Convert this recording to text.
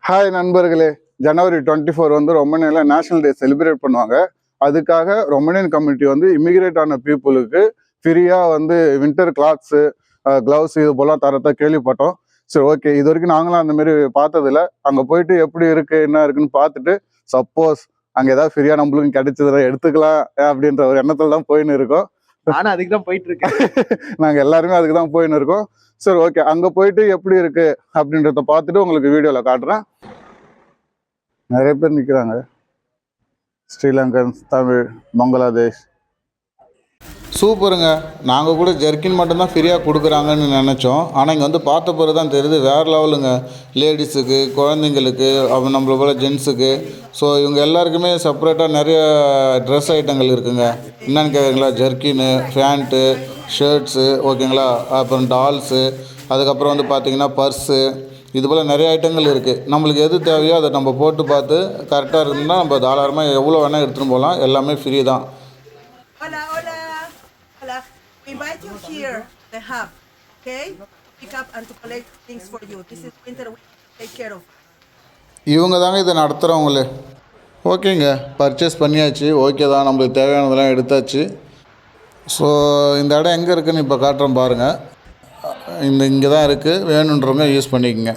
Hi நண்பர்களே, ஜனவரி 24 வந்து ரொமேனியாவில் national day celebrate பண்ணுவாங்க. அதுக்காக ரொமேனியன் கம்யூனிட்டி வந்து இமிகிரேட் ஆன பீப்புளுக்கு ஃப்ரீயாக வந்து வின்டர் கிளாத்ஸு, க்ளவுஸ் இது போலாம் தரத்தை கேள்விப்பட்டோம். சரி, ஓகே, இது வரைக்கும் நாங்களும் அந்த மாதிரி பார்த்ததில்ல. அங்கே போயிட்டு எப்படி இருக்குது என்ன இருக்குன்னு பார்த்துட்டு சப்போஸ் அங்கே ஏதாவது ஃப்ரீயாக நம்மளுக்கும் கிடைச்சதுல எடுத்துக்கலாம் அப்படின்ற ஒரு எண்ணத்தில் தான் போயின்னு இருக்கோம். நானும் அதுக்கு தான் போயிட்டு இருக்கேன். நாங்கள் எல்லாருமே அதுக்கு தான் போயின்னு இருக்கோம். சரி, ஓகே, அங்கே போயிட்டு எப்படி இருக்கு அப்படின்றத பார்த்துட்டு உங்களுக்கு வீடியோவில் காட்டுறேன். நிறைய பேர் நிற்கிறாங்க. ஸ்ரீலங்கன்ஸ், தமிழ், பங்களாதேஷ். சூப்பருங்க. நாங்கள் கூட ஜெர்கின் மட்டும்தான் ஃப்ரீயாக கொடுக்குறாங்கன்னு நினச்சோம். ஆனால் இங்கே வந்து பார்த்த பிறகு தான் தெரியுது வேறு லெவலுங்க. லேடிஸுக்கு, குழந்தைங்களுக்கு, அப்புறம் நம்மளை போல் ஜென்ஸுக்கு. ஸோ இவங்க எல்லாருக்குமே செப்பரேட்டாக நிறைய ட்ரெஸ் ஐட்டங்கள் இருக்குங்க. என்னென்னு கேட்குறீங்களா? ஜெர்கின்னு, ஃபேண்ட்டு, ஷர்ட்ஸு, ஓகேங்களா, அப்புறம் டால்ஸு, அதுக்கப்புறம் வந்து பார்த்திங்கன்னா பர்ஸு, இது போல் நிறைய ஐட்டங்கள் இருக்குது. நம்மளுக்கு எது தேவையோ அதை நம்ம போட்டு பார்த்து கரெக்டாக இருந்ததுன்னா நம்ம தாராளமாக எவ்வளோ வேணால் எடுத்துகிட்டு போகலாம். எல்லாமே ஃப்ரீ தான். Hola, hola. Hola. We invite you here, the hub, okay? Pick up and to collect things for you. This is winter we take care of. இவங்க தாங்க இதை நடத்துகிறவங்களே. ஓகேங்க, பர்ச்சேஸ் பண்ணியாச்சு. ஓகே தான், நம்மளுக்கு தேவையானதெல்லாம் எடுத்தாச்சு. ஸோ இந்த இடம் எங்கே இருக்குதுன்னு இப்போ காட்டுறோம் பாருங்கள். இங்கே தான் இருக்குது. வேணுன்றவங்க யூஸ் பண்ணிக்கோங்க.